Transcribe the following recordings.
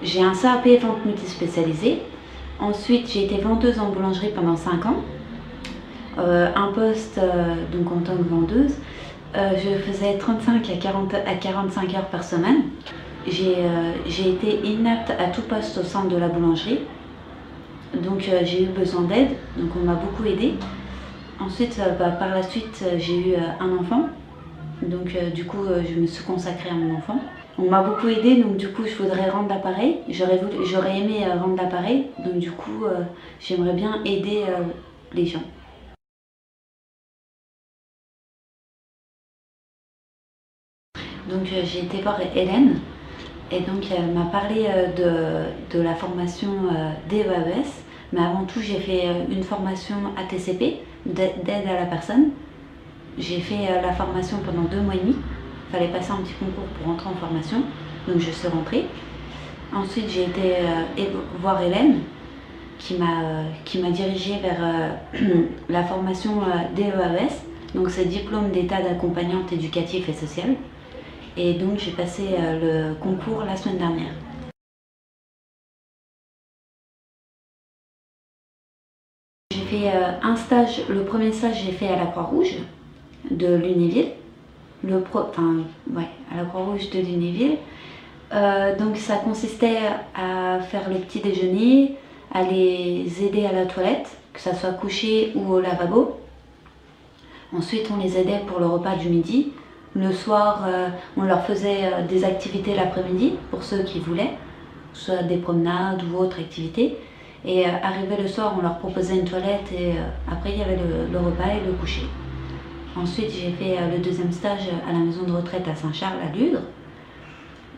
J'ai un CAP vente multispécialisée. Ensuite, j'ai été vendeuse en boulangerie pendant 5 ans. Un poste donc en tant que vendeuse. Je faisais 35 à 45 heures par semaine. J'ai été inapte à tout poste au sein de la boulangerie. Donc j'ai eu besoin d'aide, donc on m'a beaucoup aidée. Ensuite, par la suite, j'ai eu un enfant. Donc du coup, je me suis consacrée à mon enfant. On m'a beaucoup aidée, donc du coup, je voudrais rendre l'appareil. J'aurais aimé rendre l'appareil, donc du coup, j'aimerais bien aider les gens. Donc j'ai été voir Hélène, et donc elle m'a parlé de la formation DEAES, mais avant tout j'ai fait une formation ATCP, d'aide à la personne. J'ai fait la formation pendant 2 mois et demi. Il fallait passer un petit concours pour rentrer en formation, donc je suis rentrée. Ensuite j'ai été voir Hélène, qui m'a dirigée vers la formation DEAES, donc c'est diplôme d'état d'accompagnante éducative et sociale. Et donc j'ai passé le concours la semaine dernière. J'ai fait un stage, le premier stage j'ai fait à la Croix-Rouge de Lunéville, à la Croix-Rouge de Lunéville. Donc ça consistait à faire le petit déjeuner, à les aider à la toilette, que ça soit couché ou au lavabo. Ensuite on les aidait pour le repas du midi. Le soir, on leur faisait des activités l'après-midi pour ceux qui voulaient, soit des promenades ou autres activités. Et arrivé le soir, on leur proposait une toilette et après il y avait le repas et le coucher. Ensuite, j'ai fait le deuxième stage à la maison de retraite à Saint-Charles, à Ludre.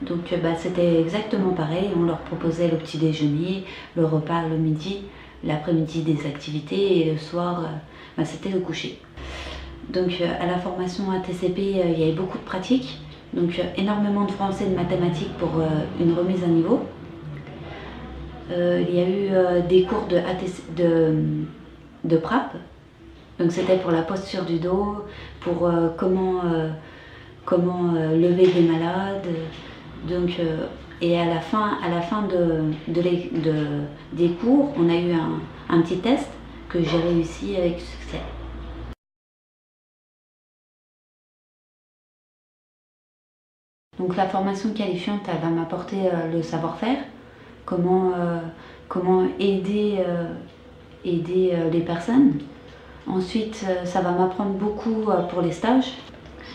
Donc c'était exactement pareil, on leur proposait le petit déjeuner, le repas le midi, l'après-midi des activités et le soir, c'était le coucher. Donc à la formation ATCP, il y avait beaucoup de pratiques, donc énormément de français et de mathématiques pour une remise à niveau. Il y a eu des cours de PRAP, donc c'était pour la posture du dos, pour comment lever des malades. Donc, et à la fin des cours, on a eu un petit test que j'ai réussi avec succès. Donc la formation qualifiante, elle va m'apporter le savoir-faire, comment aider les personnes. Ensuite, ça va m'apprendre beaucoup pour les stages.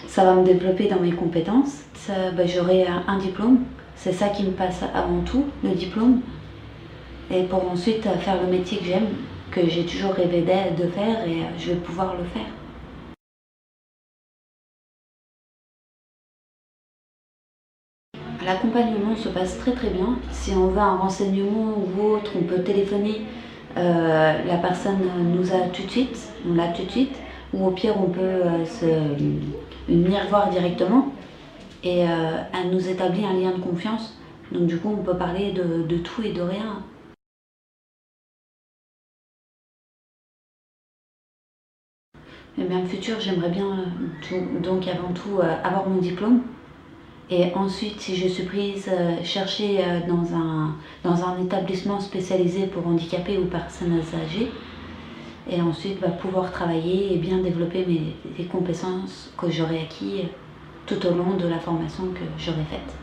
Ça va me développer dans mes compétences. J'aurai un diplôme, c'est ça qui me passe avant tout, le diplôme. Et pour ensuite faire le métier que j'aime, que j'ai toujours rêvé de faire et je vais pouvoir le faire. L'accompagnement se passe très très bien. Si on veut un renseignement ou autre, on peut téléphoner. La personne nous a tout de suite, on l'a tout de suite. Ou au pire, on peut venir voir directement. Et elle nous établit un lien de confiance. Donc du coup, on peut parler de tout et de rien. Et bien, le futur, j'aimerais bien donc avant tout avoir mon diplôme. Et ensuite, si je suis prise, chercher dans un établissement spécialisé pour handicapés ou personnes âgées. Et ensuite, pouvoir travailler et bien développer les compétences que j'aurai acquises tout au long de la formation que j'aurai faite.